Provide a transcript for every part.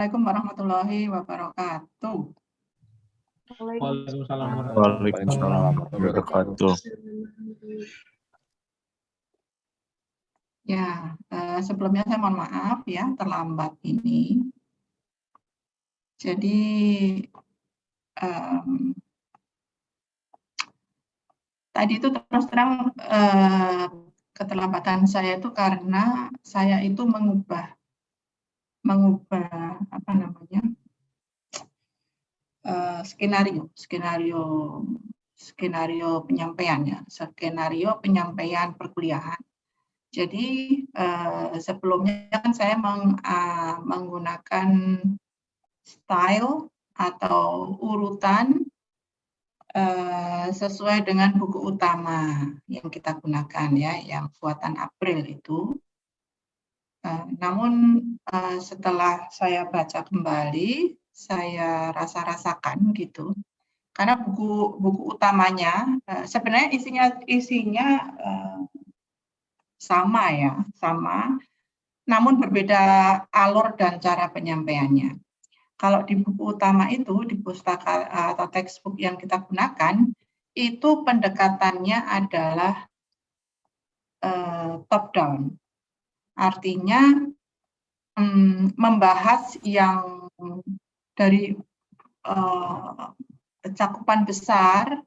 Assalamualaikum warahmatullahi wabarakatuh. Waalaikumsalam warahmatullahi wabarakatuh. Ya, sebelumnya saya mohon maaf ya terlambat ini. Jadi tadi itu terus terang keterlambatan saya itu karena saya itu mengubah apa namanya skenario penyampaiannya, skenario penyampaian perkuliahan. Jadi sebelumnya kan saya menggunakan style atau urutan sesuai dengan buku utama yang kita gunakan ya, yang buatan April itu. Namun setelah saya baca kembali, saya rasakan gitu, karena buku utamanya sebenarnya isinya sama, namun berbeda alur dan cara penyampaiannya. Kalau di buku utama itu, di pustaka atau textbook yang kita gunakan, itu pendekatannya adalah top down. Artinya membahas yang dari cakupan besar,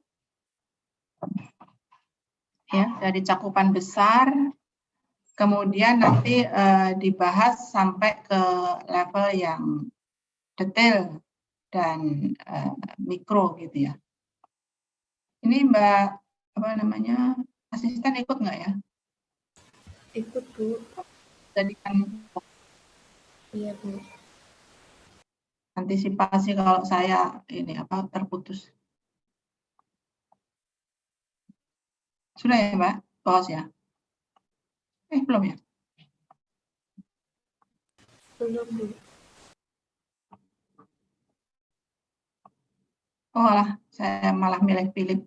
ya, dari cakupan besar, kemudian nanti dibahas sampai ke level yang detail dan mikro gitu ya. Ini Mbak apa namanya asisten ikut nggak ya? Ikut Bu. Jadikan Iya Bu. Antisipasi kalau saya ini apa terputus. Sudah ya Mbak, pause ya? Belum ya? Belum Bu. Oh alah, saya malah milih Philip.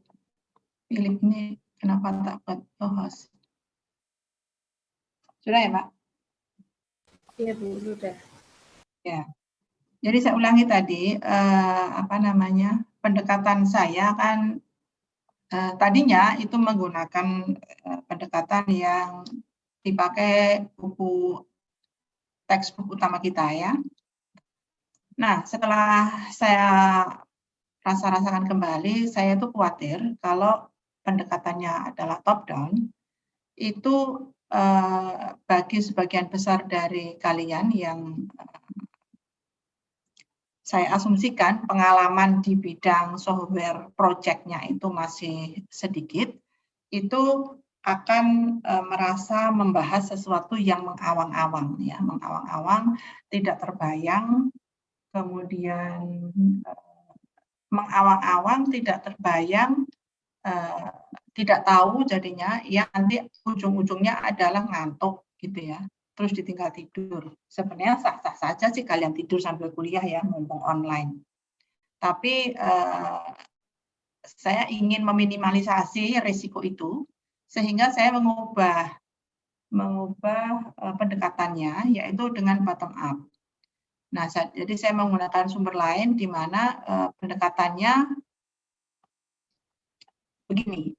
Philip ini kenapa tak buat host? Sudah ya Mbak? Iya Bu, sudah. Ya. Jadi saya ulangi tadi apa namanya pendekatan saya kan tadinya itu menggunakan pendekatan yang dipakai buku textbook utama kita ya. Nah setelah saya rasakan kembali, saya itu khawatir kalau pendekatannya adalah top down, itu bagi sebagian besar dari kalian yang saya asumsikan pengalaman di bidang software project-nya itu masih sedikit, itu akan merasa membahas sesuatu yang mengawang-awang, ya, mengawang-awang, tidak terbayang, kemudian mengawang-awang, tidak terbayang, tidak tahu jadinya, yang nanti ujung-ujungnya adalah ngantuk gitu ya, terus ditinggal tidur. Sebenarnya sah-sah saja sih kalian tidur sambil kuliah ya, mumpung online. Tapi saya ingin meminimalisasi risiko itu, sehingga saya mengubah pendekatannya, yaitu dengan bottom up. Nah, jadi saya menggunakan sumber lain di mana pendekatannya begini.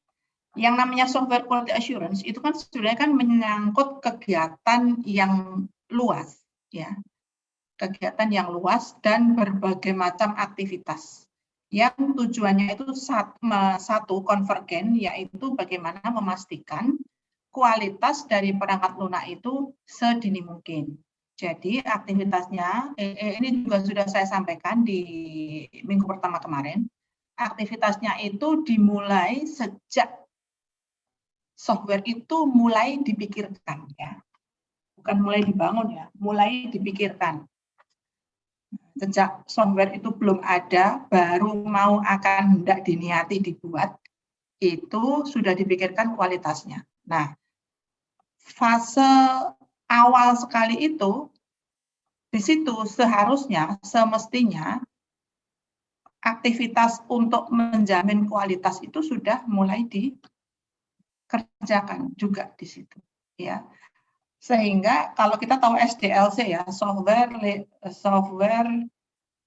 Yang namanya software quality assurance itu kan sebenarnya kan menyangkut kegiatan yang luas, ya, kegiatan yang luas dan berbagai macam aktivitas yang tujuannya itu satu konvergen, yaitu bagaimana memastikan kualitas dari perangkat lunak itu sedini mungkin. Jadi aktivitasnya ini juga sudah saya sampaikan di minggu pertama kemarin. Aktivitasnya itu dimulai sejak software itu mulai dipikirkan ya. Bukan mulai dibangun ya, mulai dipikirkan. Sejak software itu belum ada, baru mau akan hendak diniati dibuat, itu sudah dipikirkan kualitasnya. Nah, fase awal sekali itu, di situ seharusnya, semestinya, aktivitas untuk menjamin kualitas itu sudah mulai dikerjakan juga di situ. Ya. Sehingga kalau kita tahu SDLC ya, software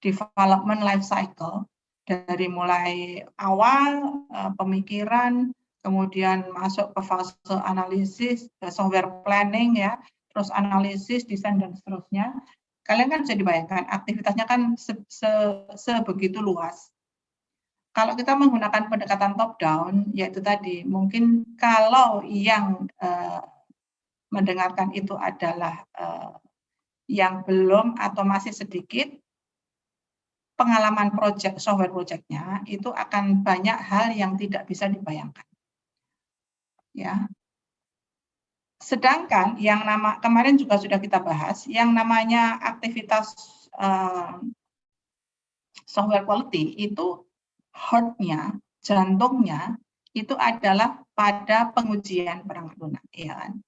development life cycle, dari mulai awal pemikiran, kemudian masuk ke fase analisis, software planning ya, terus analisis, desain dan seterusnya. Kalian kan bisa dibayangkan aktivitasnya kan sebegitu luas. Kalau kita menggunakan pendekatan top down, yaitu tadi mungkin kalau yang mendengarkan itu adalah yang belum atau masih sedikit pengalaman software project-nya, itu akan banyak hal yang tidak bisa dibayangkan. Ya. Sedangkan yang kemarin juga sudah kita bahas, yang namanya aktivitas software quality itu heart-nya, jantungnya itu adalah pada pengujian perangkat lunak, ya kan?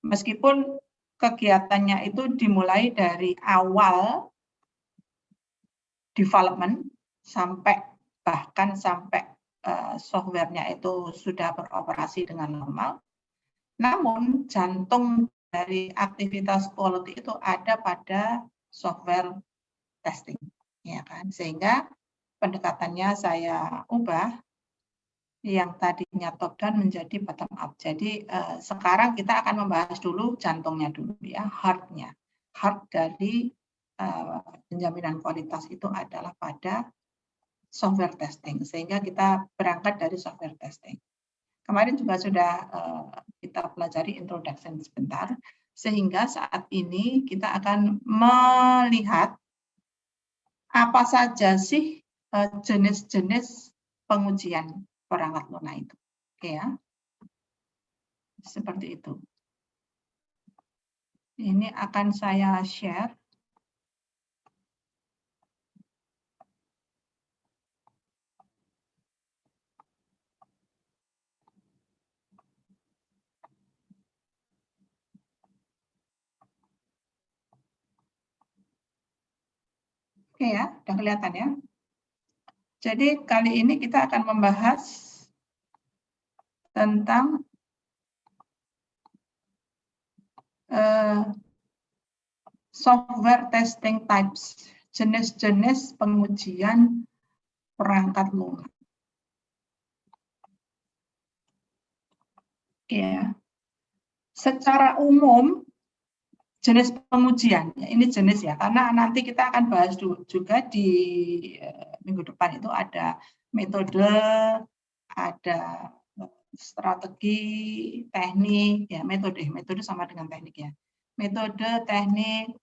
Meskipun kegiatannya itu dimulai dari awal development bahkan sampai softwarenya itu sudah beroperasi dengan normal. Namun jantung dari aktivitas quality itu ada pada software testing, ya kan? Sehingga pendekatannya saya ubah, yang tadinya top down menjadi bottom up. Jadi sekarang kita akan membahas dulu jantungnya dulu ya, heart-nya. Heart dari penjaminan kualitas itu adalah pada software testing, sehingga kita berangkat dari software testing. Kemarin juga sudah kita pelajari introduction sebentar, sehingga saat ini kita akan melihat apa saja sih jenis-jenis pengujian perangkat lunak itu. Oke ya. Seperti itu. Ini akan saya share. Oke ya, udah kelihatan ya. Jadi kali ini kita akan membahas tentang software testing types, jenis-jenis pengujian perangkat lunak. Ya. Secara umum jenis pengujian, ya, ini jenis ya, karena nanti kita akan bahas juga di minggu depan itu ada metode, ada strategi, teknik, ya metode sama dengan teknik ya, metode, teknik,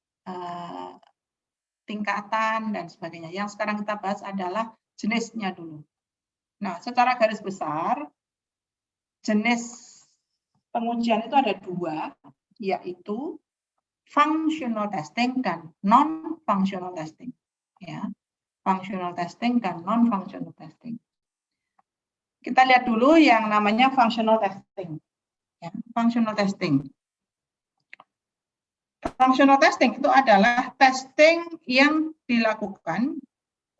tingkatan dan sebagainya. Yang sekarang kita bahas adalah jenisnya dulu. Nah, secara garis besar jenis pengujian itu ada dua, yaitu functional testing dan non-functional testing. Ya, functional testing dan non-functional testing. Kita lihat dulu yang namanya functional testing. Ya, functional testing. Functional testing itu adalah testing yang dilakukan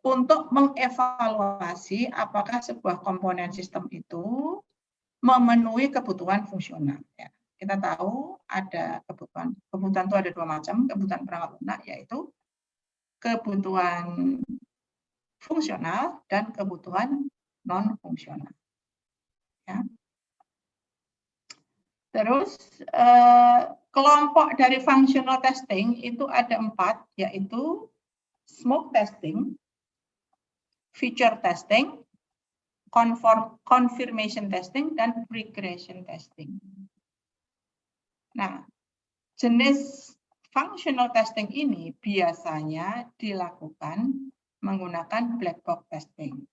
untuk mengevaluasi apakah sebuah komponen sistem itu memenuhi kebutuhan fungsional. Ya. Kita tahu ada kebutuhan itu ada dua macam, kebutuhan perangkat lunak, yaitu kebutuhan fungsional dan kebutuhan non-fungsional. Ya. Terus kelompok dari functional testing itu ada 4, yaitu smoke testing, feature testing, confirmation testing, dan regression testing. Nah, jenis functional testing ini biasanya dilakukan menggunakan black box testing.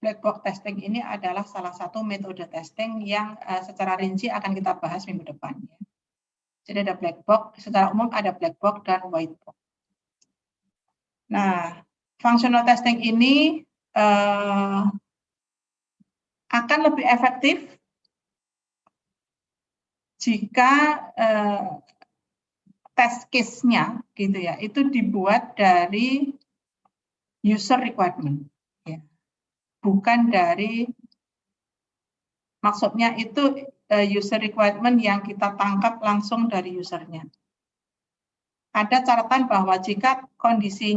Black box testing ini adalah salah satu metode testing yang secara rinci akan kita bahas minggu depan. Ya. Jadi ada black box, secara umum ada black box dan white box. Nah, functional testing ini akan lebih efektif jika test case-nya gitu ya, itu dibuat dari user requirement, ya. Bukan dari, maksudnya itu user requirement yang kita tangkap langsung dari usernya. Ada catatan bahwa jika kondisi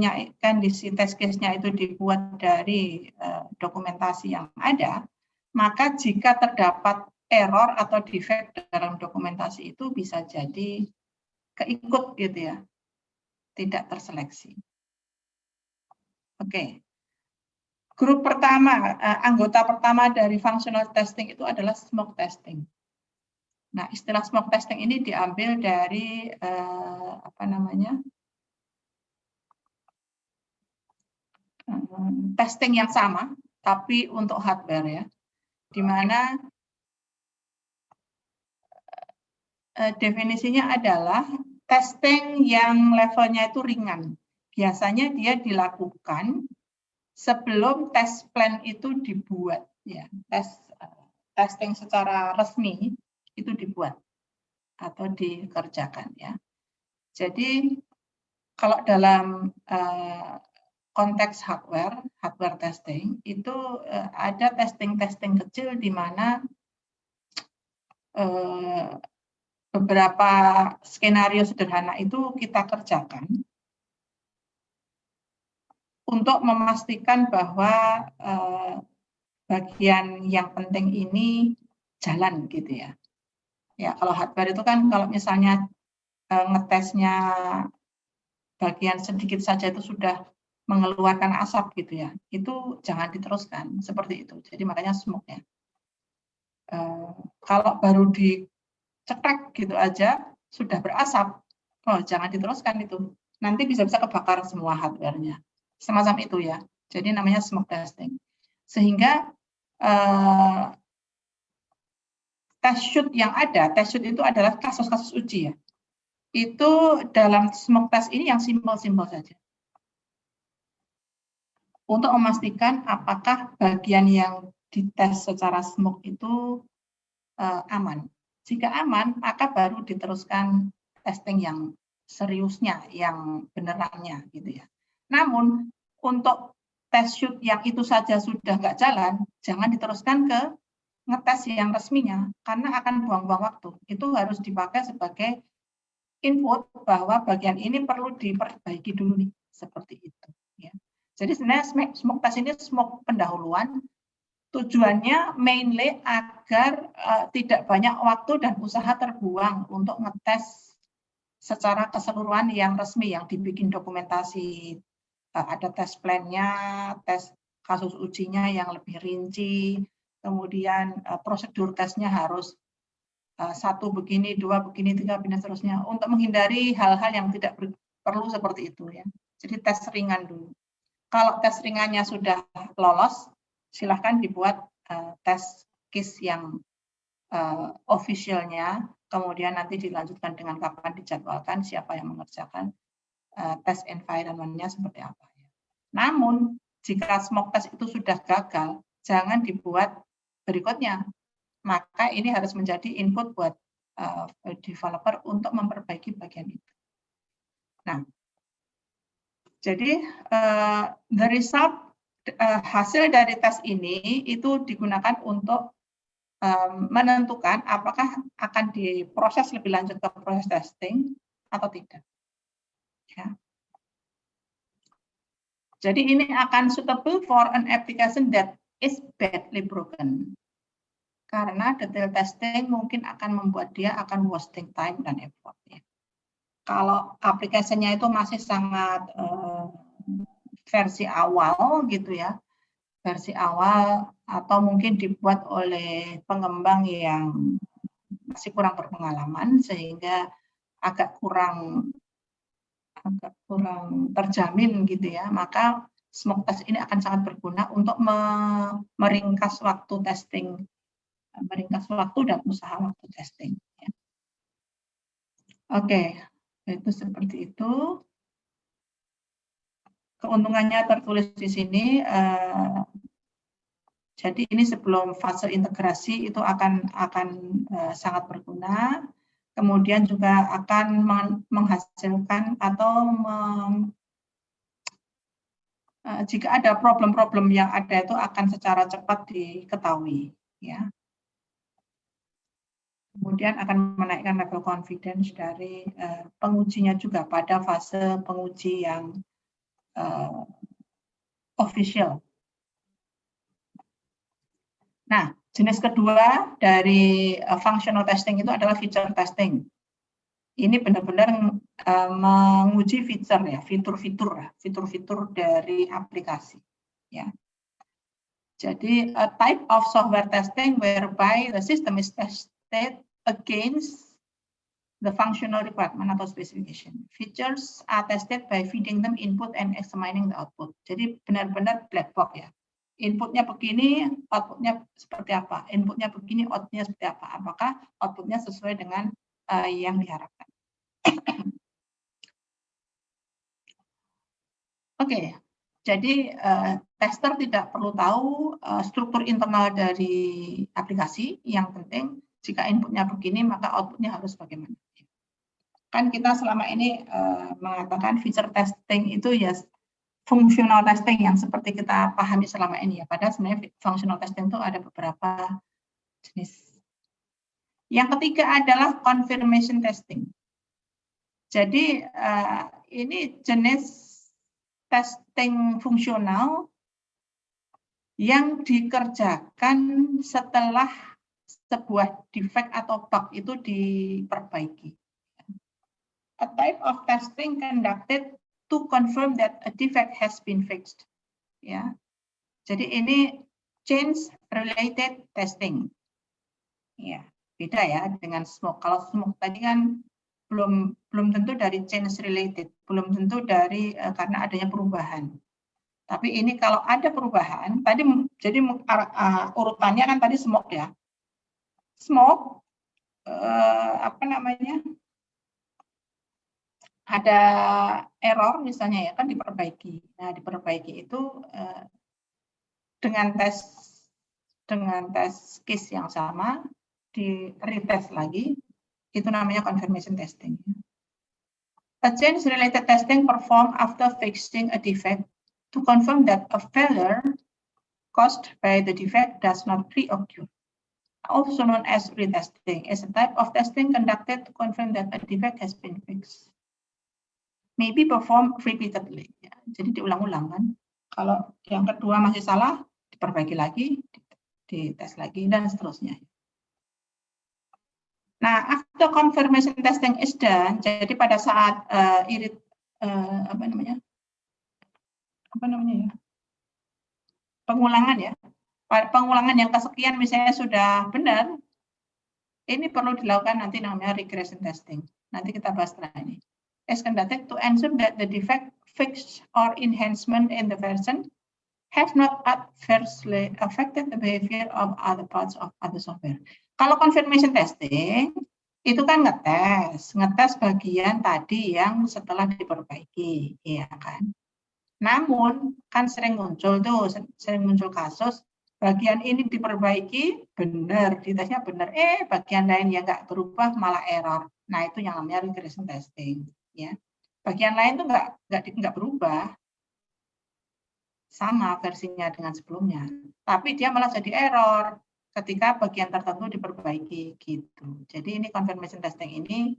test case-nya itu dibuat dari dokumentasi yang ada, maka jika terdapat error atau defect dalam dokumentasi itu bisa jadi keikut gitu ya, tidak terseleksi. Oke. Grup pertama, anggota pertama dari functional testing itu adalah smoke testing. Nah, istilah smoke testing ini diambil dari testing yang sama, tapi untuk hardware ya, di mana definisinya adalah testing yang levelnya itu ringan. Biasanya dia dilakukan sebelum test plan itu dibuat, ya, testing secara resmi itu dibuat atau dikerjakan ya. Jadi kalau dalam konteks hardware testing itu ada testing kecil di mana beberapa skenario sederhana itu kita kerjakan untuk memastikan bahwa bagian yang penting ini jalan gitu ya. Ya, kalau hardware itu kan kalau misalnya ngetesnya bagian sedikit saja itu sudah mengeluarkan asap gitu ya, itu jangan diteruskan seperti itu. Jadi makanya smoke-nya. Kalau baru dicekrek gitu aja sudah berasap, oh jangan diteruskan itu. Nanti bisa-bisa kebakar semua hardware-nya. Semacam itu ya. Jadi namanya smoke testing. Sehingga test shoot yang ada, test shoot itu adalah kasus-kasus uji ya. Itu dalam smoke test ini yang simpel-simpel saja. Untuk memastikan apakah bagian yang dites secara smoke itu aman. Jika aman, maka baru diteruskan testing yang seriusnya, yang benerannya gitu ya. Namun untuk test shoot yang itu saja sudah nggak jalan, jangan diteruskan ke ngetes yang resminya, karena akan buang-buang waktu. Itu harus dipakai sebagai input bahwa bagian ini perlu diperbaiki dulu nih, seperti itu. Ya. Jadi sebenarnya smoke test ini smoke pendahuluan, tujuannya mainly agar tidak banyak waktu dan usaha terbuang untuk ngetes secara keseluruhan yang resmi, yang dibikin dokumentasi, ada tes plan-nya, tes kasus ujinya yang lebih rinci, kemudian prosedur tesnya harus 1 begini, 2 begini, 3 begini seterusnya, untuk menghindari hal-hal yang tidak perlu seperti itu ya. Jadi tes ringan dulu. Kalau tes ringannya sudah lolos, silahkan dibuat tes case yang officialnya, kemudian nanti dilanjutkan dengan kapan dijadwalkan, siapa yang mengerjakan, tes environment-nya seperti apa. Namun, jika smoke test itu sudah gagal, jangan dibuat berikutnya. Maka ini harus menjadi input buat developer untuk memperbaiki bagian itu. Nah, jadi the result, hasil dari tes ini itu digunakan untuk menentukan apakah akan diproses lebih lanjut ke proses testing atau tidak. Ya. Jadi ini akan suitable for an application that is badly broken. Karena detail testing mungkin akan membuat dia akan wasting time dan effort. Ya. Kalau aplikasinya itu masih sangat versi awal gitu ya, versi awal atau mungkin dibuat oleh pengembang yang masih kurang berpengalaman sehingga agak kurang terjamin gitu ya, maka smoke test ini akan sangat berguna untuk meringkas waktu testing, meringkas waktu dan usaha waktu testing. Ya. Oke, itu seperti itu. Keuntungannya tertulis di sini. Jadi ini sebelum fase integrasi itu akan sangat berguna. Kemudian juga akan menghasilkan atau jika ada problem-problem yang ada itu akan secara cepat diketahui. Ya. Kemudian akan menaikkan level confidence dari pengujinya juga pada fase penguji yang official. Nah, jenis kedua dari functional testing itu adalah feature testing. Ini benar-benar menguji feature ya, fitur-fitur dari aplikasi. Ya. Jadi, a type of software testing whereby the system is tested against the functional requirement atau specification. Features are tested by feeding them input and examining the output. Jadi benar-benar black box ya. Inputnya begini, outputnya seperti apa. Inputnya begini, outputnya seperti apa. Apakah outputnya sesuai dengan yang diharapkan. Oke, jadi tester tidak perlu tahu struktur internal dari aplikasi. Yang penting jika inputnya begini, maka outputnya harus bagaimana. Kan kita selama ini mengatakan feature testing itu ya functional testing yang seperti kita pahami selama ini ya. Padahal sebenarnya functional testing itu ada beberapa jenis. Yang ketiga adalah confirmation testing. Jadi ini jenis testing fungsional yang dikerjakan setelah sebuah defect atau bug itu diperbaiki. A type of testing conducted to confirm that a defect has been fixed. Ya, jadi ini change related testing. Ya, beda ya dengan smoke. Kalau smoke tadi kan belum tentu dari change related, belum tentu dari karena adanya perubahan. Tapi ini kalau ada perubahan, tadi jadi urutannya kan tadi smoke ya. Smoke apa namanya? Ada error misalnya ya kan diperbaiki. Nah, diperbaiki itu dengan tes case yang sama di retest lagi. Itu namanya confirmation testing. A change related testing performed after fixing a defect to confirm that a failure caused by the defect does not reoccur. Also known as retesting, is a type of testing conducted to confirm that a defect has been fixed. May be performed repeatedly. Ya, jadi diulang-ulang kan. Kalau yang kedua masih salah, diperbaiki lagi, dites lagi dan seterusnya. Nah, after confirmation testing is done, jadi pada saat pengulangan ya, pengulangan yang kesekian misalnya sudah benar, ini perlu dilakukan nanti namanya regression testing. Nanti kita bahas setelah ini. Is conducted to ensure that the defect, fix, or enhancement in the version have not adversely affected the behavior of other parts of other software. Kalau confirmation testing, itu kan ngetes bagian tadi yang setelah diperbaiki, ya kan. Namun kan sering muncul kasus bagian ini diperbaiki benar, ditesnya benar, bagian lain yang nggak berubah malah error. Nah itu yang namanya regression testing, ya. Bagian lain tuh nggak berubah, sama versinya dengan sebelumnya, tapi dia malah jadi error ketika bagian tertentu diperbaiki gitu. Jadi ini confirmation testing ini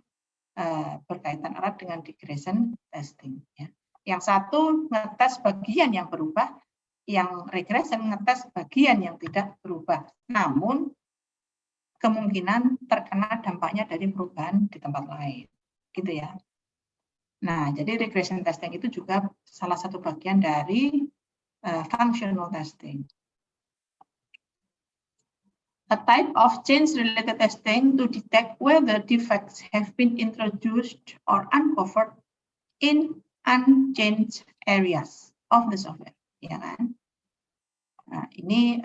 berkaitan erat dengan regression testing. Ya. Yang satu ngetes bagian yang berubah, yang regression ngetes bagian yang tidak berubah. Namun kemungkinan terkena dampaknya dari perubahan di tempat lain, gitu ya. Nah, jadi regression testing itu juga salah satu bagian dari functional testing. A type of change-related testing to detect whether defects have been introduced or uncovered in unchanged areas of the software, ya kan? Nah, ini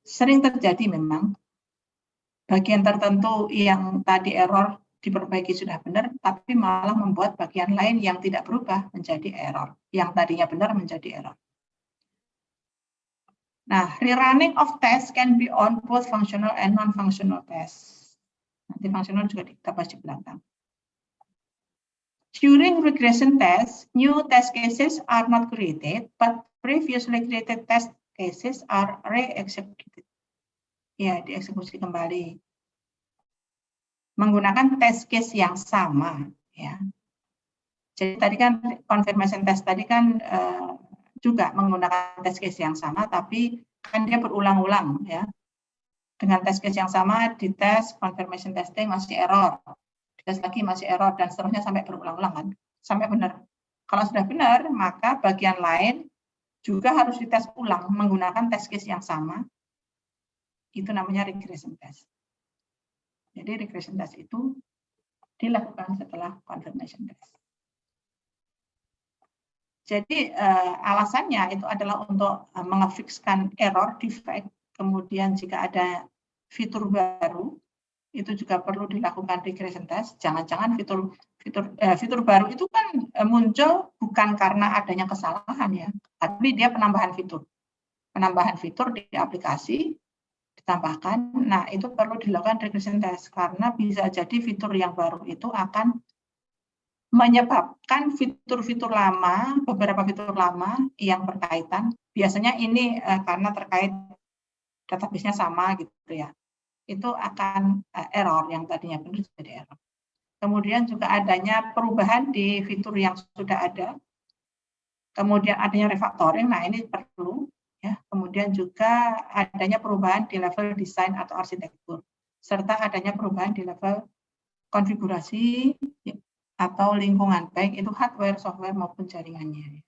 sering terjadi memang bagian tertentu yang tadi error diperbaiki sudah benar, tapi malah membuat bagian lain yang tidak berubah menjadi error, yang tadinya benar menjadi error. Nah, rerunning of tests can be on both functional and non-functional tests. Nanti functional juga kita bahas di belakang. During regression tests, new test cases are not created, but previously created test cases are re-executed. ya dieksekusi kembali menggunakan test case yang sama, ya. Jadi tadi kan confirmation test tadi kan juga menggunakan test case yang sama, tapi kan dia berulang-ulang, ya. Dengan test case yang sama, dites confirmation testing masih error, dites lagi masih error, dan seterusnya sampai berulang-ulang kan, sampai benar. Kalau sudah benar, maka bagian lain juga harus dites ulang menggunakan test case yang sama. Itu namanya regression test. Jadi regression test itu dilakukan setelah confirmation test. Jadi alasannya itu adalah untuk mengefikskan error, defect, kemudian jika ada fitur baru, itu juga perlu dilakukan regression test. Jangan-jangan fitur baru itu kan muncul bukan karena adanya kesalahan, ya, tapi dia penambahan fitur. Penambahan fitur di aplikasi ditambahkan, nah itu perlu dilakukan regression test karena bisa jadi fitur yang baru itu akan menyebabkan fitur-fitur lama, beberapa fitur lama yang berkaitan, biasanya ini karena terkait database-nya sama gitu ya, itu akan error yang tadinya benar jadi error. Kemudian juga adanya perubahan di fitur yang sudah ada, kemudian adanya refactoring, nah ini perlu, ya. Kemudian juga adanya perubahan di level desain atau arsitektur, serta adanya perubahan di level konfigurasi atau lingkungan, baik itu hardware, software, maupun jaringannya.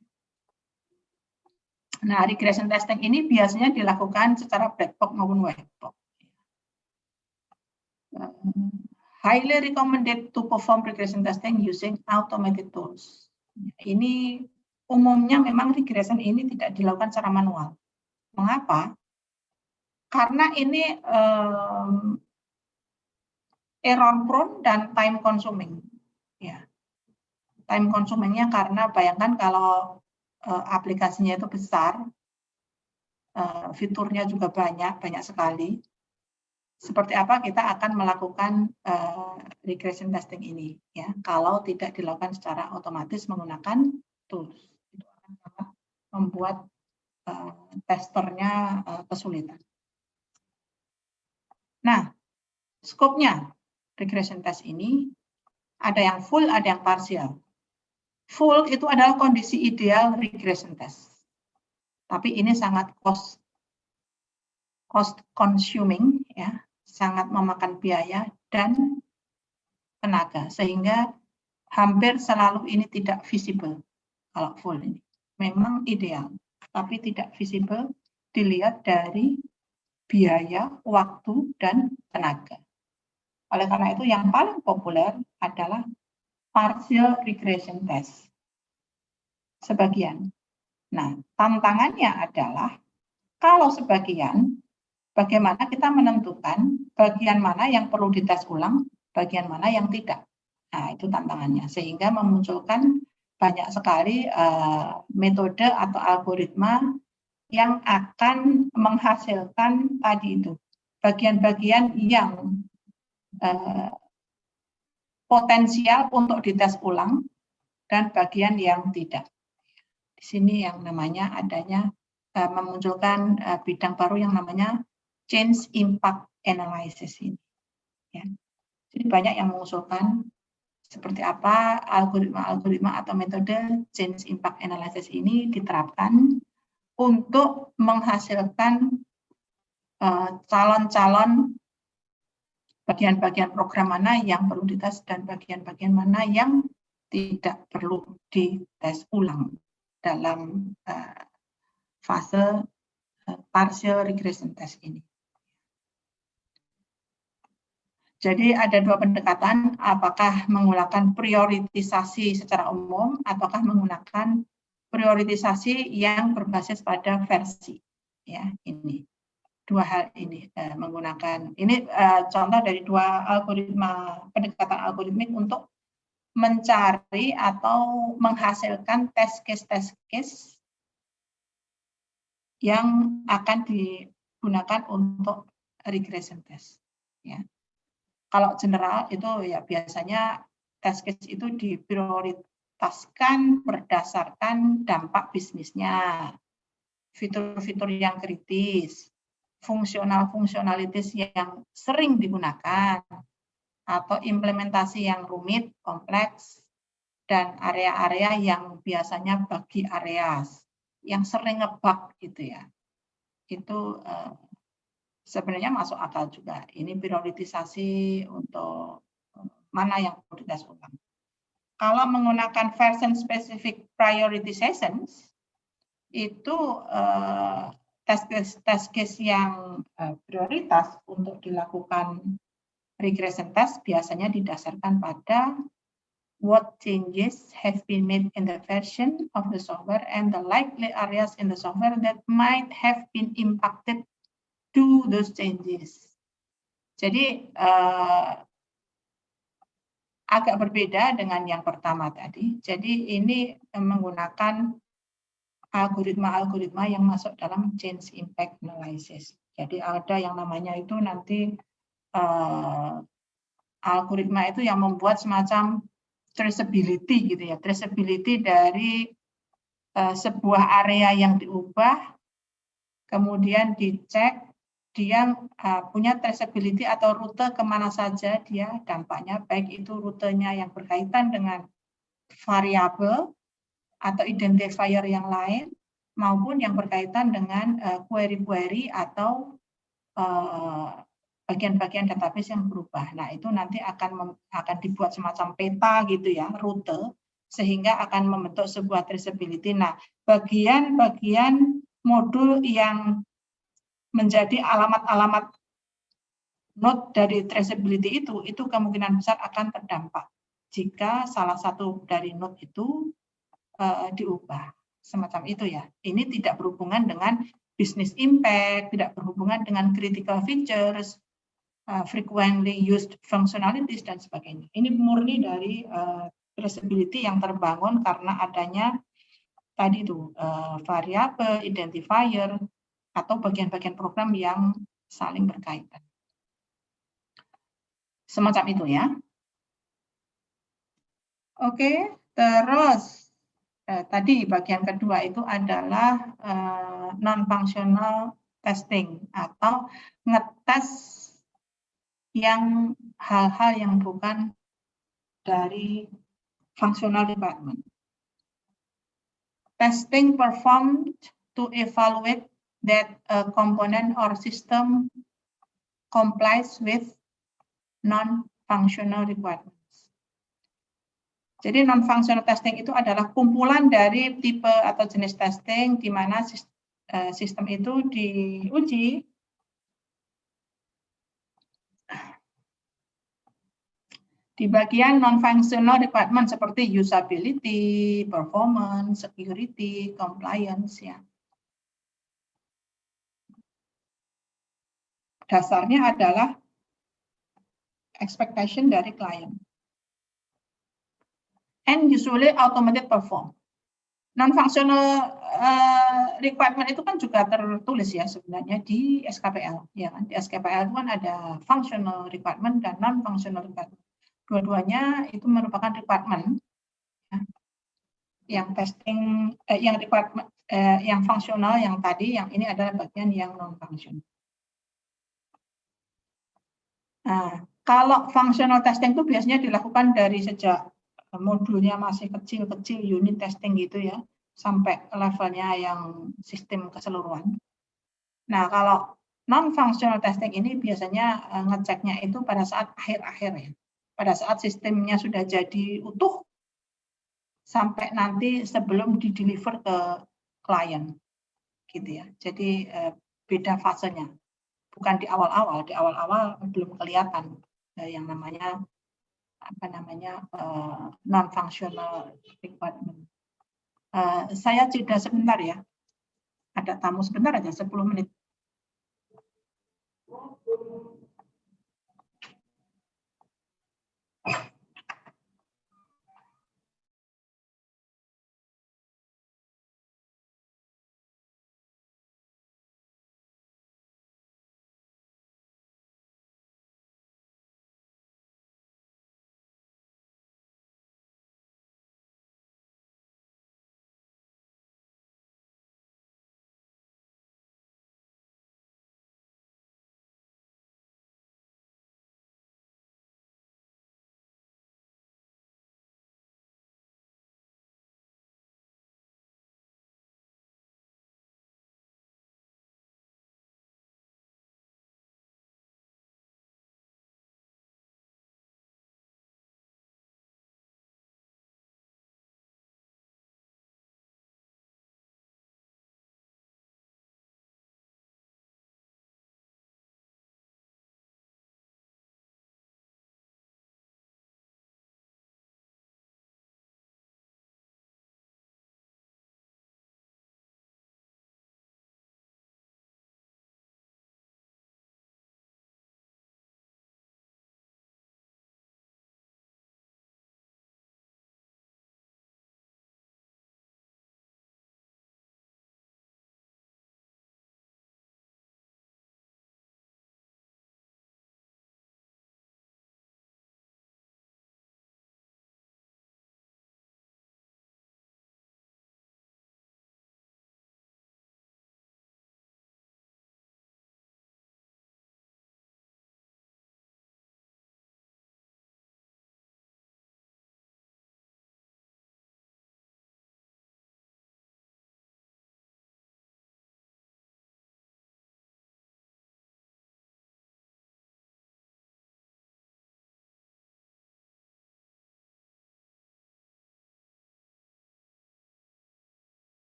Nah, regression testing ini biasanya dilakukan secara black box maupun white box. Highly recommended to perform regression testing using automated tools. Ini umumnya memang regression ini tidak dilakukan secara manual. Mengapa? Karena ini error prone dan time consuming. Ya. Time consumingnya karena bayangkan kalau aplikasinya itu besar, fiturnya juga banyak sekali. Seperti apa kita akan melakukan regression testing ini, ya? Kalau tidak dilakukan secara otomatis menggunakan tools, itu akan membuat testernya kesulitan. Nah, skopnya regression test ini ada yang full, ada yang partial. Full itu adalah kondisi ideal regression test. Tapi ini sangat cost consuming, ya, sangat memakan biaya dan tenaga, sehingga hampir selalu ini tidak visible. Kalau full ini memang ideal, tapi tidak visible dilihat dari biaya, waktu, dan tenaga. Oleh karena itu yang paling populer adalah partial regression test. Sebagian. Nah, tantangannya adalah kalau sebagian, bagaimana kita menentukan bagian mana yang perlu dites ulang, bagian mana yang tidak. Nah, itu tantangannya. Sehingga memunculkan banyak sekali metode atau algoritma yang akan menghasilkan tadi itu, bagian-bagian yang potensial untuk dites ulang dan bagian yang tidak. Di sini yang namanya adanya memunculkan bidang baru yang namanya change impact analysis ini. Ya. Jadi banyak yang mengusulkan seperti apa algoritma atau metode change impact analysis ini diterapkan untuk menghasilkan calon-calon bagian-bagian program mana yang perlu dites dan bagian-bagian mana yang tidak perlu dites ulang dalam fase partial regression test ini. Jadi ada dua pendekatan, apakah menggunakan prioritisasi secara umum ataukah menggunakan prioritisasi yang berbasis pada versi. Ya, ini dua hal ini menggunakan ini contoh dari dua algoritma, pendekatan algoritmik untuk mencari atau menghasilkan test case yang akan digunakan untuk regression test. Ya. Kalau general itu ya biasanya test case itu diprioritaskan berdasarkan dampak bisnisnya, fitur-fitur yang kritis, fungsionalitas yang sering digunakan, atau implementasi yang rumit, kompleks, dan area-area yang biasanya bagi areas, yang sering ngebug gitu ya. Itu sebenarnya masuk akal juga. Ini prioritisasi untuk mana yang perlu dites ulang. Kalau menggunakan version specific prioritization, itu test case yang prioritas untuk dilakukan regression test biasanya didasarkan pada what changes have been made in the version of the software and the likely areas in the software that might have been impacted to those changes. Jadi agak berbeda dengan yang pertama tadi. Jadi ini menggunakan algoritma-algoritma yang masuk dalam change impact analysis. Jadi ada yang namanya itu nanti algoritma itu yang membuat semacam traceability gitu ya, traceability dari sebuah area yang diubah, kemudian dicek dia punya traceability atau rute kemana saja dia dampaknya, baik itu rutenya yang berkaitan dengan variabel atau identifier yang lain, maupun yang berkaitan dengan query-query atau bagian-bagian database yang berubah. Nah, itu nanti akan dibuat semacam peta gitu ya, rute, sehingga akan membentuk sebuah traceability. Nah, bagian-bagian modul yang menjadi alamat-alamat node dari traceability itu kemungkinan besar akan terdampak jika salah satu dari node itu diubah. Semacam itu ya. Ini tidak berhubungan dengan business impact, tidak berhubungan dengan critical features, frequently used functionalities, dan sebagainya. Ini murni dari traceability yang terbangun karena adanya tadi itu variabel, identifier, atau bagian-bagian program yang saling berkaitan. Semacam itu ya. Oke, terus tadi bagian kedua itu adalah non-functional testing atau ngetes yang hal-hal yang bukan dari functional requirement. Testing performed to evaluate that a component or system complies with non-functional requirements. Jadi non-functional testing itu adalah kumpulan dari tipe atau jenis testing di mana sistem itu diuji di bagian non-functional requirement seperti usability, performance, security, compliance ya. Dasarnya adalah expectation dari klien. And usually automated perform. Non-functional requirement itu kan juga tertulis ya sebenarnya di SKPL. Ya kan? Di SKPL itu kan ada functional requirement dan non-functional requirement. Dua-duanya itu merupakan requirement ya, yang testing, yang requirement, yang fungsional yang tadi, yang ini adalah bagian yang non-functional. Nah, kalau functional testing itu biasanya dilakukan dari sejak modulnya masih kecil-kecil, unit testing gitu ya, sampai levelnya yang sistem keseluruhan. Nah, kalau non-functional testing ini biasanya ngeceknya itu pada saat akhir-akhir ya, pada saat sistemnya sudah jadi utuh, sampai nanti sebelum di-deliver ke klien, gitu ya. Jadi beda fasenya, bukan di awal-awal. Di awal-awal belum kelihatan yang namanya non-functional requirement. Saya jeda sebentar ya. Ada tamu sebentar aja, 10 menit.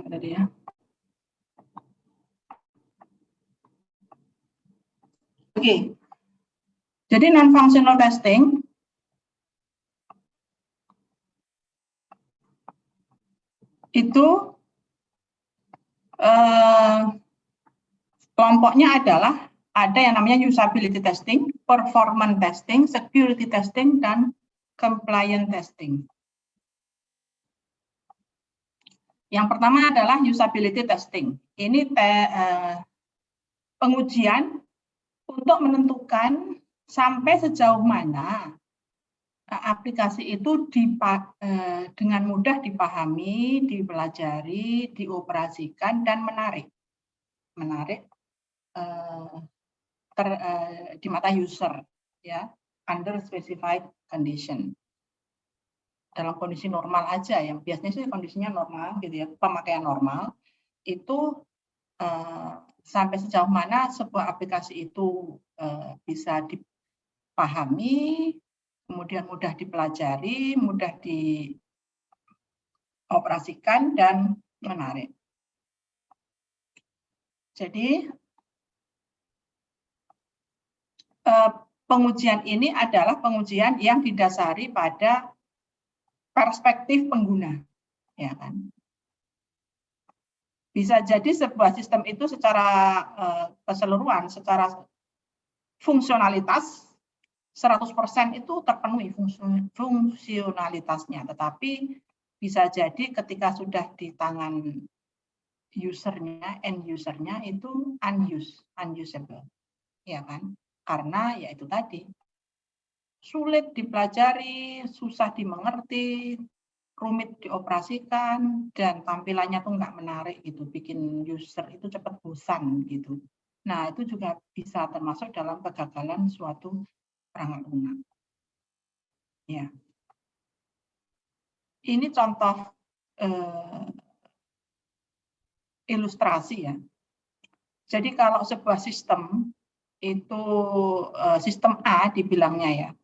tadi ya. Oke. Jadi non-functional testing itu kelompoknya adalah ada yang namanya usability testing, performance testing, security testing, dan compliance testing. Yang pertama adalah usability testing. Ini pengujian untuk menentukan sampai sejauh mana aplikasi itu dengan mudah dipahami, dipelajari, dioperasikan, dan menarik di mata user, ya, under specified condition. Dalam kondisi normal aja, yang biasanya sih kondisinya normal, gitu ya, pemakaian normal, itu sampai sejauh mana sebuah aplikasi itu bisa dipahami, kemudian mudah dipelajari, mudah dioperasikan, dan menarik. Jadi pengujian ini adalah pengujian yang didasari pada perspektif pengguna, ya kan? Bisa jadi sebuah sistem itu secara keseluruhan, secara fungsionalitas 100% itu terpenuhi fungsionalitasnya, tetapi bisa jadi ketika sudah di tangan usernya, end usernya itu unusable, ya kan? Karena ya itu tadi, sulit dipelajari, susah dimengerti, rumit dioperasikan, dan tampilannya tuh nggak menarik gitu, bikin user itu cepat bosan gitu. Nah, itu juga bisa termasuk dalam kegagalan suatu perangkat lunak. Ya. Ini contoh ilustrasi ya. Jadi kalau sebuah sistem itu sistem A dibilangnya ya,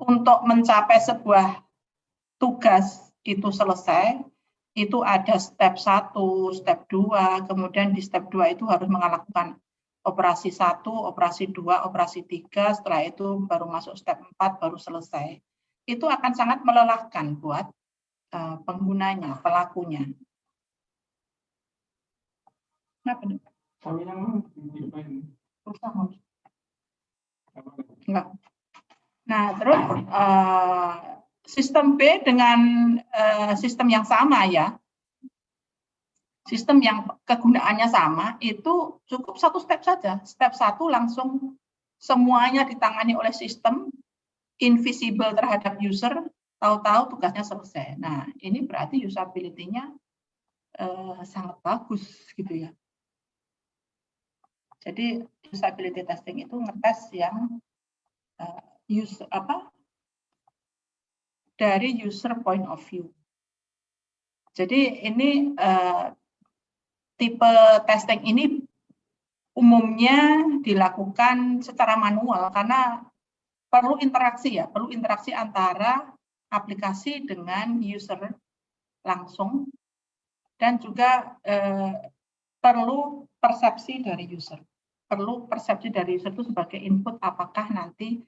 untuk mencapai sebuah tugas itu selesai, itu ada step 1, step 2, kemudian di step 2 itu harus melakukan operasi 1, operasi 2, operasi 3, setelah itu baru masuk step 4, baru selesai. Itu akan sangat melelahkan buat penggunanya, pelakunya. Nah, terus sistem B dengan sistem yang sama ya, sistem yang kegunaannya sama, itu cukup satu step saja. Step 1 langsung semuanya ditangani oleh sistem, invisible terhadap user, tahu-tahu tugasnya selesai. Nah, ini berarti usability-nya sangat bagus gitu ya. Jadi usability testing itu ngetes yang dari user point of view. Jadi ini tipe testing ini umumnya dilakukan secara manual karena perlu interaksi ya, perlu interaksi antara aplikasi dengan user langsung, dan juga perlu persepsi dari user. Perlu persepsi dari user itu sebagai input, apakah nanti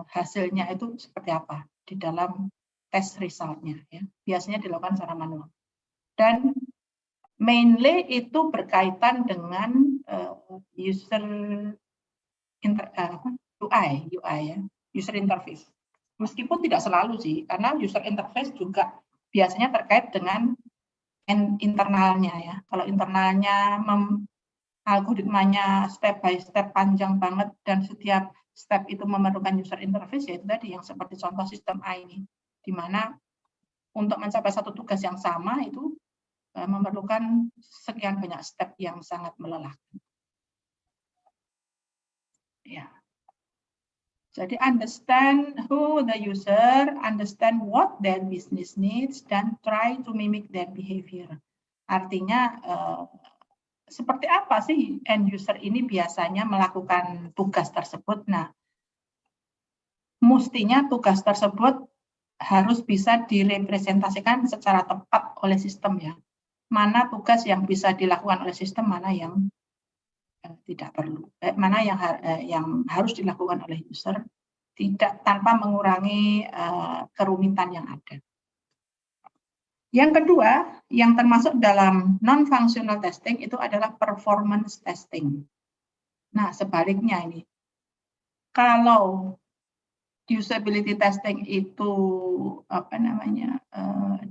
hasilnya itu seperti apa di dalam tes resultnya ya. Biasanya dilakukan secara manual. Dan mainly itu berkaitan dengan user UI ya, user interface. Meskipun tidak selalu sih, karena user interface juga biasanya terkait dengan internalnya ya. Kalau internalnya algoritmanya step by step panjang banget dan setiap step itu memerlukan user interface, yaitu tadi yang seperti contoh sistem A ini, di mana untuk mencapai satu tugas yang sama itu memerlukan sekian banyak step yang sangat melelahkan. Ya. Jadi understand who the user, understand what their business needs, dan try to mimic their behavior. Artinya seperti apa sih end user ini biasanya melakukan tugas tersebut. Nah, mestinya tugas tersebut harus bisa direpresentasikan secara tepat oleh sistem ya. mana tugas yang bisa dilakukan oleh sistem, mana yang tidak perlu, mana yang harus dilakukan oleh user, tidak tanpa mengurangi kerumitan yang ada. Yang kedua, yang termasuk dalam non-functional testing itu adalah performance testing. Nah, sebaliknya ini, kalau usability testing itu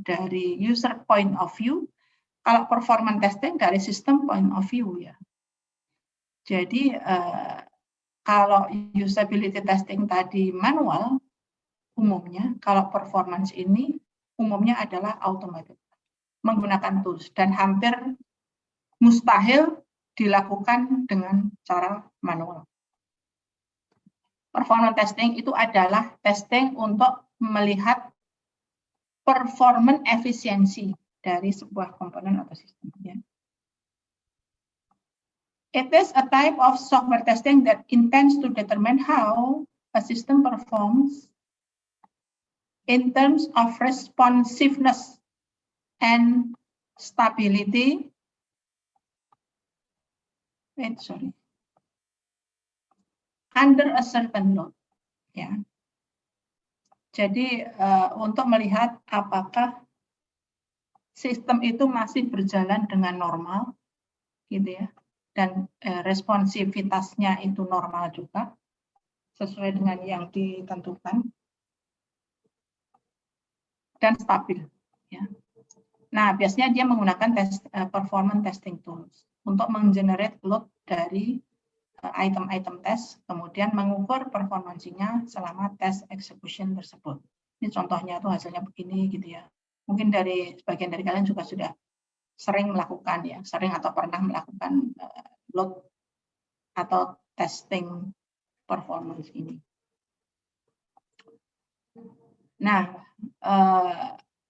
dari user point of view, kalau performance testing dari system point of view ya. Jadi kalau usability testing tadi manual, umumnya kalau performance ini umumnya adalah automated, menggunakan tools, dan hampir mustahil dilakukan dengan cara manual. Performance testing itu adalah testing untuk melihat performance efisiensi dari sebuah komponen atau sistem. Ya. It is a type of software testing that intends to determine how a system performs in terms of responsiveness and stability. Under a certain load. Ya. Jadi untuk melihat apakah sistem itu masih berjalan dengan normal, gitu ya. Dan responsivitasnya itu normal juga sesuai dengan yang ditentukan dan stabil ya. Nah, biasanya dia menggunakan performance testing tools untuk menggenerate load dari item-item tes, kemudian mengukur performansinya selama tes execution tersebut. Ini contohnya tuh hasilnya begini gitu ya. Mungkin dari sebagian dari kalian juga sudah sering melakukan ya, sering atau pernah melakukan load atau testing performance ini. Nah,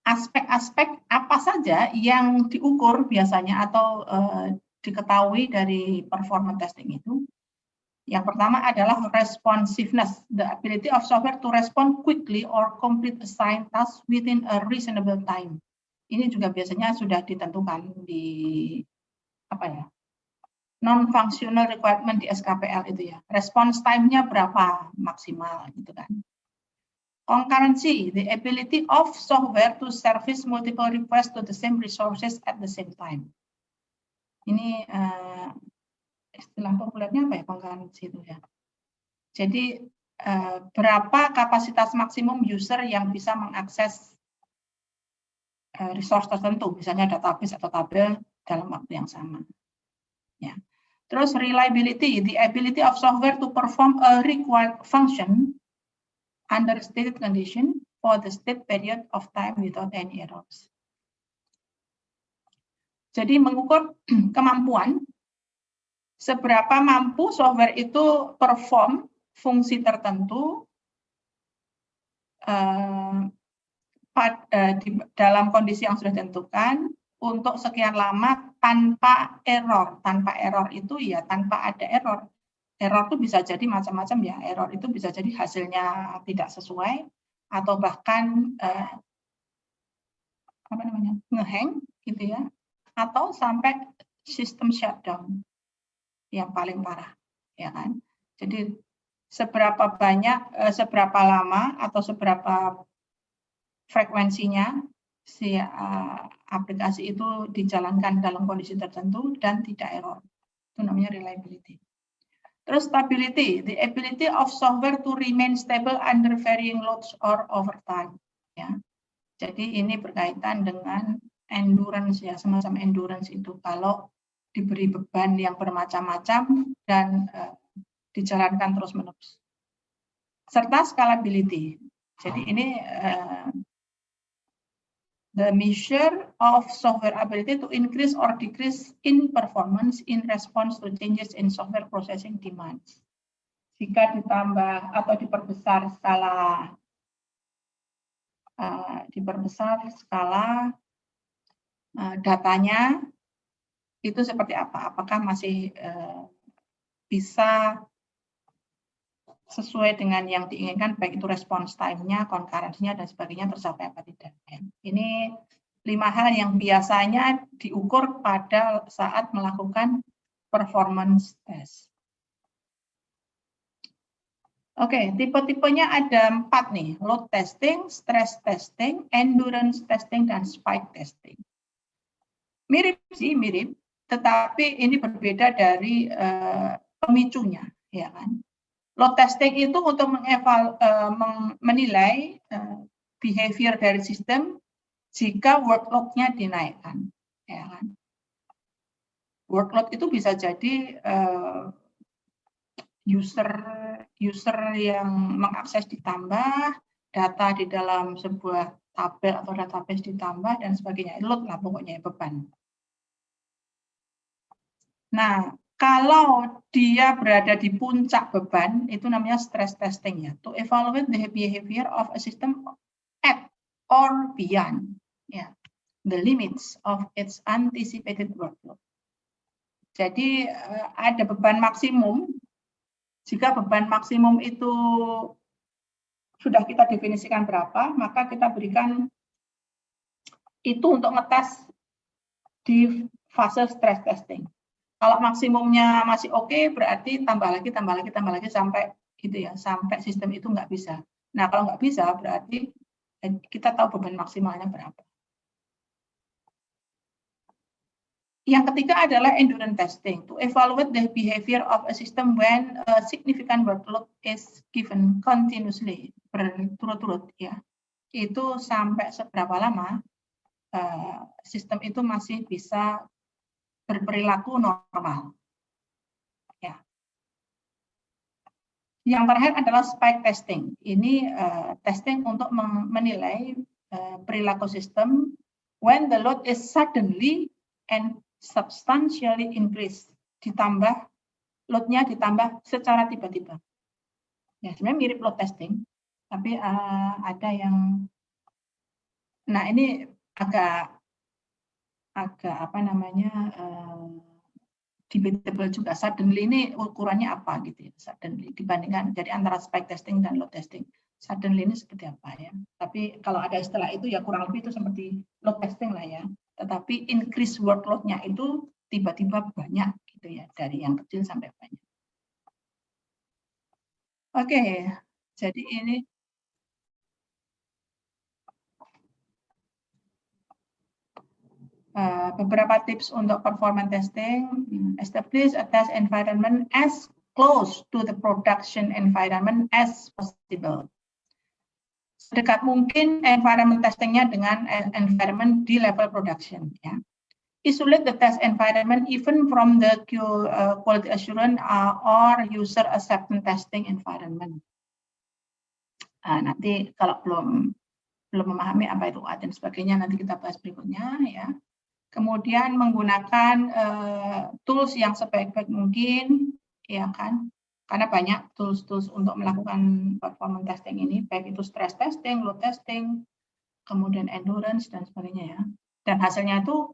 aspek-aspek apa saja yang diukur biasanya atau diketahui dari performance testing itu? Yang pertama adalah responsiveness, the ability of software to respond quickly or complete assigned tasks within a reasonable time. Ini juga biasanya sudah ditentukan di non-functional requirement di SKPL itu ya. Response time-nya berapa maksimal gitu kan. Concurrency, the ability of software to service multiple requests to the same resources at the same time. Ini istilah populernya apa ya, concurrency itu ya. Jadi berapa kapasitas maksimum user yang bisa mengakses resource tertentu, misalnya database atau tabel dalam waktu yang sama. Ya. Terus reliability, the ability of software to perform a required function under stated condition for the state period of time without any errors. Jadi mengukur kemampuan, seberapa mampu software itu perform fungsi tertentu dalam kondisi yang sudah ditentukan untuk sekian lama tanpa error. Tanpa error itu ya tanpa ada error. Error itu bisa jadi macam-macam ya. Error itu bisa jadi hasilnya tidak sesuai atau bahkan ngehang gitu ya. Atau sampai sistem shutdown yang paling parah, ya kan? Jadi seberapa banyak, seberapa lama atau seberapa frekuensinya si aplikasi itu dijalankan dalam kondisi tertentu dan tidak error. Itu namanya reliability. Terus stability, the ability of software to remain stable under varying loads or overtime. Ya. Jadi ini berkaitan dengan endurance ya, semacam endurance itu kalau diberi beban yang bermacam-macam dan dijalankan terus-menerus. Serta scalability. Jadi ini the measure of software ability to increase or decrease in performance in response to changes in software processing demands. Jika ditambah atau diperbesar skala datanya itu seperti apa? Apakah masih bisa sesuai dengan yang diinginkan, baik itu response time-nya, concurrency-nya, dan sebagainya tercapai apa tidak. Ya. Ini 5 hal yang biasanya diukur pada saat melakukan performance test. Oke, tipe-tipenya ada 4 nih, load testing, stress testing, endurance testing, dan spike testing. Mirip sih, mirip, tetapi ini berbeda dari pemicunya, ya kan? Load testing itu untuk menilai behavior dari sistem jika workload-nya dinaikkan, ya kan? Workload itu bisa jadi user yang mengakses ditambah, data di dalam sebuah tabel atau database ditambah, dan sebagainya. Load lah pokoknya, beban. Nah, kalau dia berada di puncak beban, itu namanya stress testing ya. To evaluate the behavior of a system at or beyond the limits of its anticipated workload. Jadi ada beban maksimum. Jika beban maksimum itu sudah kita definisikan berapa, maka kita berikan itu untuk ngetes di fase stress testing. Kalau maksimumnya masih oke, berarti tambah lagi sampai gitu ya, sampai sistem itu nggak bisa. Nah, kalau nggak bisa, berarti kita tahu beban maksimalnya berapa. Yang ketiga adalah endurance testing, to evaluate the behavior of a system when a significant workload is given continuously, berturut-turut ya. Itu sampai seberapa lama sistem itu masih bisa berperilaku normal. Ya. Yang terakhir adalah spike testing. Ini testing untuk menilai perilaku sistem when the load is suddenly and substantially increase, load-nya ditambah secara tiba-tiba. Ya, sebenarnya mirip load testing, tapi ada yang, nah ini agak apa namanya, debatable juga. Suddenly ini ukurannya apa gitu ya, suddenly dibandingkan, jadi antara spike testing dan load testing. Suddenly ini seperti apa ya? Tapi kalau ada istilah itu ya kurang lebih itu seperti load testing lah ya. Tetapi increase workload-nya itu tiba-tiba banyak gitu ya, dari yang kecil sampai banyak. Oke, jadi ini beberapa tips untuk performance testing. Establish a test environment as close to the production environment as possible. Sedekat mungkin environment testingnya dengan environment di level production ya. Isolate the test environment even from the quality assurance or user acceptance testing environment. Nanti kalau belum memahami apa itu UAT dan sebagainya, nanti kita bahas berikutnya ya. Kemudian menggunakan tools yang sebaik-baik mungkin, ya kan? Karena banyak tools-tools untuk melakukan performance testing ini, baik itu stress testing, load testing, kemudian endurance dan sebagainya ya. Dan hasilnya itu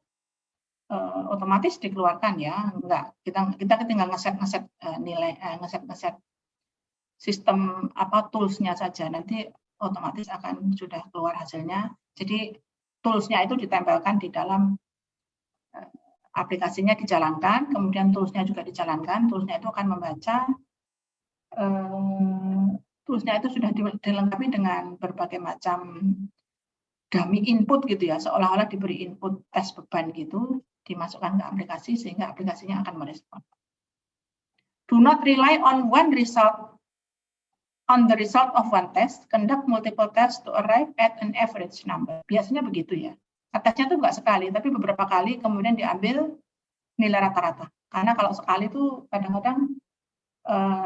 otomatis dikeluarkan ya, enggak kita tinggal ngeset nilai, ngeset sistem apa toolsnya saja, nanti otomatis akan sudah keluar hasilnya. Jadi toolsnya itu ditempelkan di dalam aplikasinya, dijalankan, kemudian toolsnya juga dijalankan, toolsnya itu akan membaca, toolsnya itu sudah dilengkapi dengan berbagai macam dummy input gitu ya, seolah-olah diberi input tes beban gitu, dimasukkan ke aplikasi sehingga aplikasinya akan merespon. Do not rely on the result of one test, conduct multiple tests to arrive at an average number. Biasanya begitu ya. Tesnya itu enggak sekali, tapi beberapa kali kemudian diambil nilai rata-rata. Karena kalau sekali itu kadang-kadang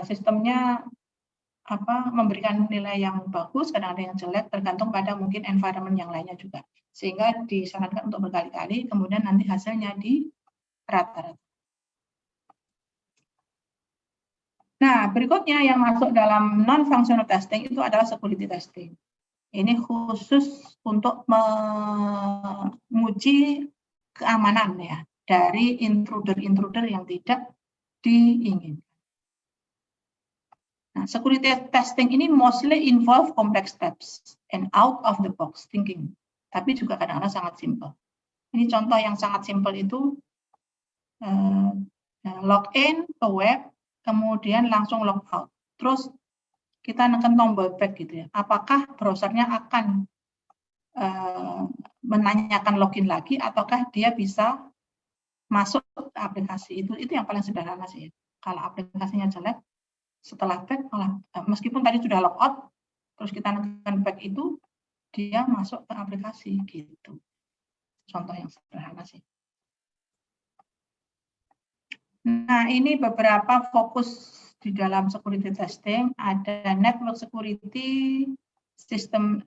sistemnya memberikan nilai yang bagus, kadang-kadang yang jelek, tergantung pada mungkin environment yang lainnya juga. Sehingga disarankan untuk berkali-kali, kemudian nanti hasilnya di rata-rata. Nah, berikutnya yang masuk dalam non-functional testing itu adalah security testing. Ini khusus untuk menguji keamanan ya dari intruder-intruder yang tidak diinginkan. Nah, security testing ini mostly involve complex steps and out of the box thinking. tapi juga kadang-kadang sangat simpel. Ini contoh yang sangat simpel itu login ke web, kemudian langsung logout. Terus kita tekan tombol back gitu ya. Apakah browsernya akan menanyakan login lagi, ataukah dia bisa masuk ke aplikasi itu yang paling sederhana sih. Kalau aplikasinya jelek, setelah back malah meskipun tadi sudah logout, terus kita tekan back itu dia masuk ke aplikasi gitu. Contoh yang sederhana sih. Nah, ini beberapa fokus di dalam security testing. Ada network security, sistem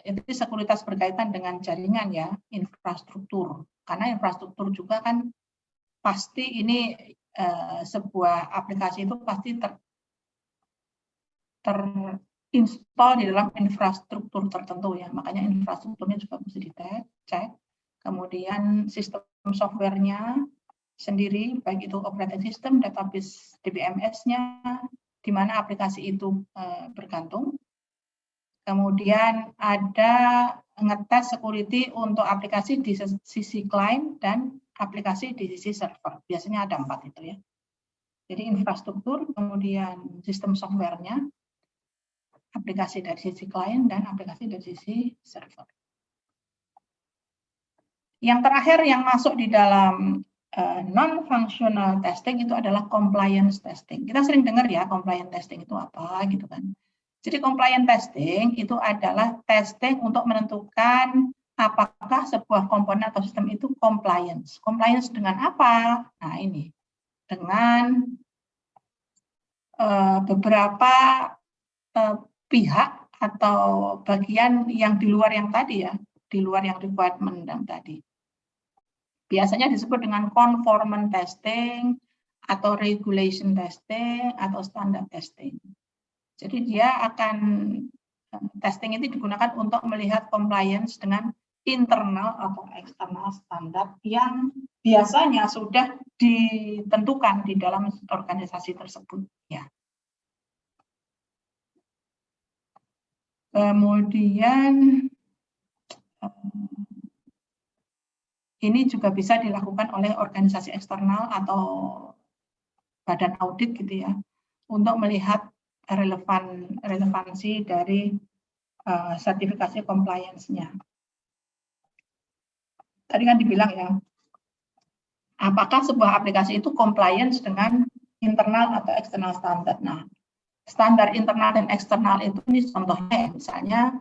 itu sekuritas berkaitan dengan jaringan ya, infrastruktur. Karena infrastruktur juga kan pasti ini sebuah aplikasi itu pasti terinstall di dalam infrastruktur tertentu ya. Makanya infrastrukturnya juga mesti dicek. Kemudian sistem softwarenya sendiri, baik itu operating system, database DBMS-nya, di mana aplikasi itu bergantung. Kemudian ada ngetes security untuk aplikasi di sisi client dan aplikasi di sisi server. Biasanya ada 4 itu ya. Jadi infrastruktur, kemudian sistem software-nya, aplikasi dari sisi client, dan aplikasi dari sisi server. Yang terakhir yang masuk di dalam non-functional testing itu adalah compliance testing. Kita sering dengar ya compliance testing itu apa gitu kan. Jadi compliance testing itu adalah testing untuk menentukan apakah sebuah komponen atau sistem itu compliance. Compliance dengan apa? Nah ini, dengan beberapa pihak atau bagian yang di luar yang tadi ya, di luar yang requirement yang tadi. Biasanya disebut dengan conformance testing, atau regulation testing, atau standard testing. Jadi dia akan, testing itu digunakan untuk melihat compliance dengan internal atau eksternal standar yang biasanya sudah ditentukan di dalam organisasi tersebut. Ya. Kemudian ini juga bisa dilakukan oleh organisasi eksternal atau badan audit gitu ya, untuk melihat relevansi dari sertifikasi compliance-nya. Tadi kan dibilang ya, apakah sebuah aplikasi itu compliance dengan internal atau eksternal standar. Nah, standar internal dan eksternal itu ini contohnya, misalnya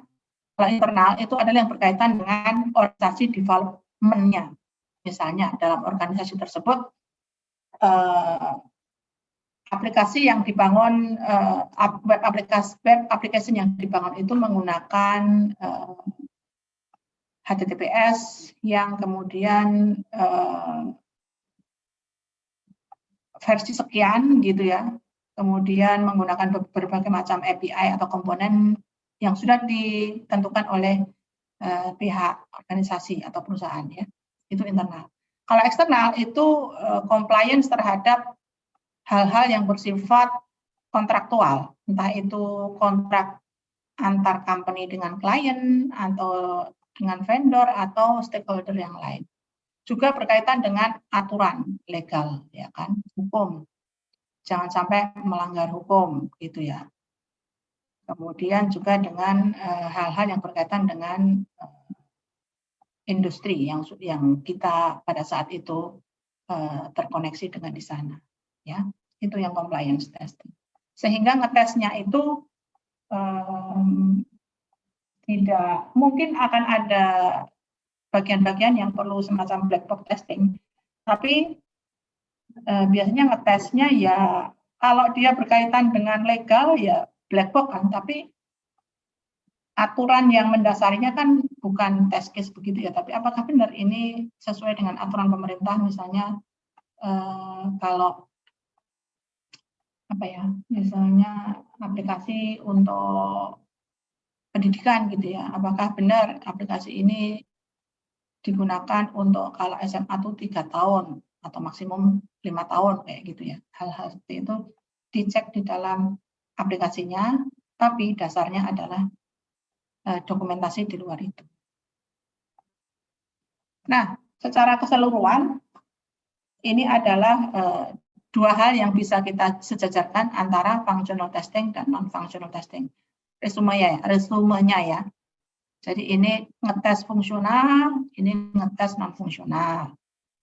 kalau internal itu adalah yang berkaitan dengan organisasi development-nya. Misalnya dalam organisasi tersebut aplikasi yang dibangun, web application yang dibangun itu menggunakan HTTPS yang kemudian versi sekian gitu ya, kemudian menggunakan berbagai macam API atau komponen yang sudah ditentukan oleh pihak organisasi atau perusahaan ya, itu internal. Kalau eksternal itu compliance terhadap hal-hal yang bersifat kontraktual, entah itu kontrak antar company dengan klien atau dengan vendor atau stakeholder yang lain. Juga berkaitan dengan aturan legal, ya kan, hukum. Jangan sampai melanggar hukum, gitu ya. Kemudian juga dengan hal-hal yang berkaitan dengan industri yang kita pada saat itu terkoneksi dengan di sana, ya. Itu yang compliance testing. Sehingga ngetesnya itu tidak mungkin akan ada bagian-bagian yang perlu semacam black box testing, tapi biasanya ngetesnya ya kalau dia berkaitan dengan legal ya black box kan, tapi aturan yang mendasarinya kan bukan test case begitu ya, tapi apakah benar ini sesuai dengan aturan pemerintah, misalnya kalau apa ya, misalnya aplikasi untuk pendidikan gitu ya, apakah benar aplikasi ini digunakan untuk kalau SMA itu 3 tahun atau maksimum 5 tahun kayak gitu ya. Hal-hal seperti itu dicek di dalam aplikasinya, tapi dasarnya adalah dokumentasi di luar itu. Nah, secara keseluruhan, ini adalah dua hal yang bisa kita sejajarkan antara functional testing dan non-functional testing. Resumenya ya. Jadi ini ngetes fungsional, ini ngetes non-fungsional.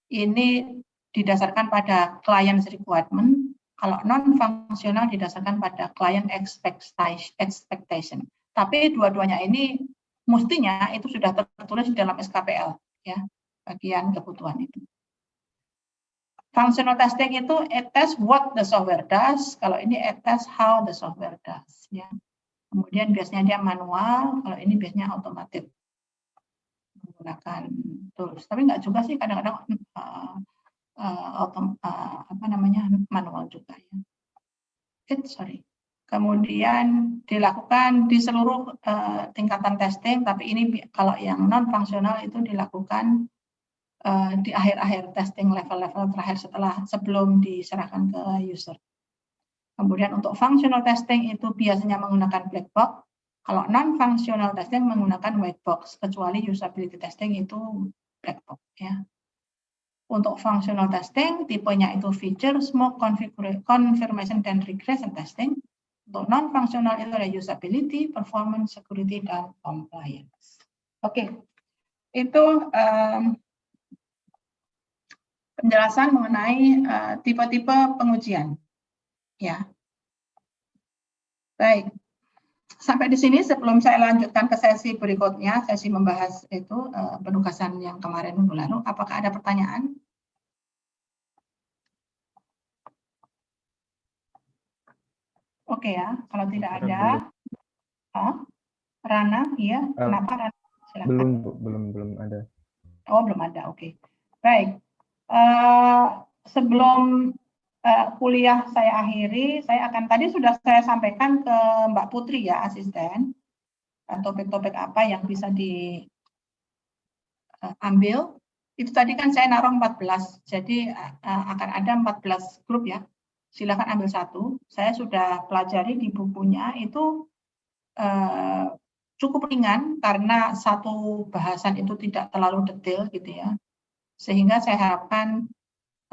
Ini didasarkan pada client's requirement. Kalau non-fungsional didasarkan pada client expectation. Tapi dua-duanya ini mestinya itu sudah tertulis di dalam SKPL, ya, bagian kebutuhan itu. Functional testing itu it test what the software does. Kalau ini it test how the software does, ya. Kemudian biasanya dia manual, kalau ini biasanya otomatis menggunakan tools. Tapi enggak juga sih, kadang-kadang manual juga ya. Kemudian dilakukan di seluruh tingkatan testing, tapi ini kalau yang non fungsional itu dilakukan di akhir-akhir testing level-level terakhir sebelum diserahkan ke user. Kemudian untuk functional testing itu biasanya menggunakan black box. Kalau non-functional testing menggunakan white box, kecuali usability testing itu black box ya. Untuk functional testing tipenya itu feature, smoke, confirmation dan regression testing. Untuk non-functional itu ada usability, performance, security dan compliance. Oke, itu penjelasan mengenai tipe-tipe pengujian. Ya, baik. Sampai di sini sebelum saya lanjutkan ke sesi berikutnya, sesi membahas itu penugasan yang kemarin minggu lalu. Apakah ada pertanyaan? Oke ya, kalau tidak ada. Rana, iya. Kenapa Rana? Silakan. Belum ada. Oh, belum ada. Oke. Baik. Sebelum kuliah saya akhiri, saya akan tadi sudah saya sampaikan ke Mbak Putri ya, asisten, topik-topik apa yang bisa diambil. Itu tadi kan saya naruh 14, jadi akan ada 14 grup ya. Silakan ambil satu. Saya sudah pelajari di bukunya itu cukup ringan karena satu bahasan itu tidak terlalu detail gitu ya. Sehingga saya harapkan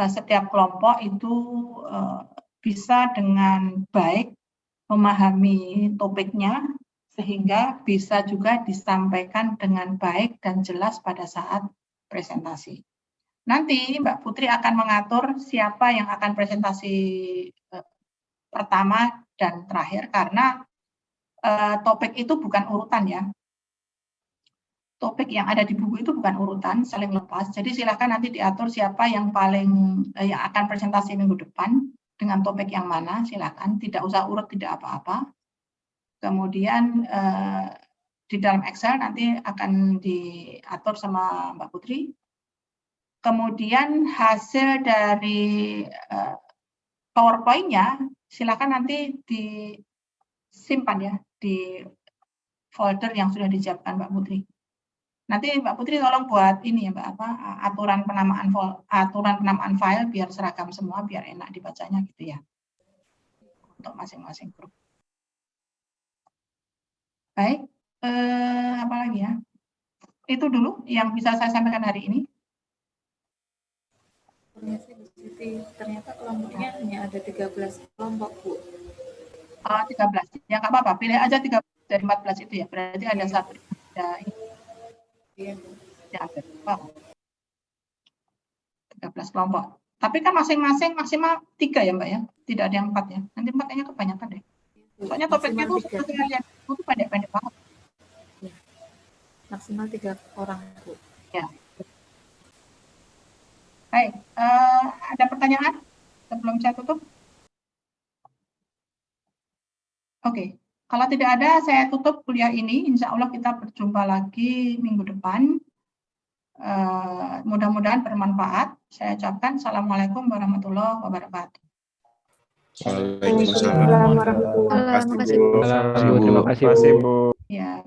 setiap kelompok itu bisa dengan baik memahami topiknya sehingga bisa juga disampaikan dengan baik dan jelas pada saat presentasi. Nanti Mbak Putri akan mengatur siapa yang akan presentasi pertama dan terakhir karena topik itu bukan urutan ya. Topik yang ada di buku itu bukan urutan, saling lepas. Jadi silakan nanti diatur siapa yang yang akan presentasi minggu depan dengan topik yang mana, silakan. Tidak usah urut, tidak apa-apa. Kemudian di dalam Excel nanti akan diatur sama Mbak Putri. Kemudian hasil dari PowerPoint-nya silakan nanti disimpan ya di folder yang sudah disiapkan Mbak Putri. Nanti Mbak Putri tolong buat ini ya Mbak aturan penamaan file biar seragam semua, biar enak dibacanya gitu ya. Untuk masing-masing grup. Baik, apa lagi ya? Itu dulu yang bisa saya sampaikan hari ini. Ternyata kelompoknya hanya ada 13 kelompok, Bu. 13. Ya nggak apa-apa, pilih aja 13 dari 14 itu ya. Berarti ada satu. Iya, Bu. Ya, 13 kelompok. Tapi kan masing-masing maksimal 3 ya Mbak ya? Tidak ada yang 4 ya. Nanti 4 kayaknya kebanyakan deh. Soalnya topiknya itu sekalian itu pendek-pendek banget. Ya. Maksimal 3 orang, Bu. Ya. Baik, ada pertanyaan sebelum saya tutup? Oke, kalau tidak ada saya tutup kuliah ini. Insya Allah kita berjumpa lagi minggu depan. Mudah-mudahan bermanfaat. Saya ucapkan Assalamualaikum warahmatullahi wabarakatuh. Waalaikumsalam warahmatullahi wabarakatuh. Terima kasih Bu. Ya.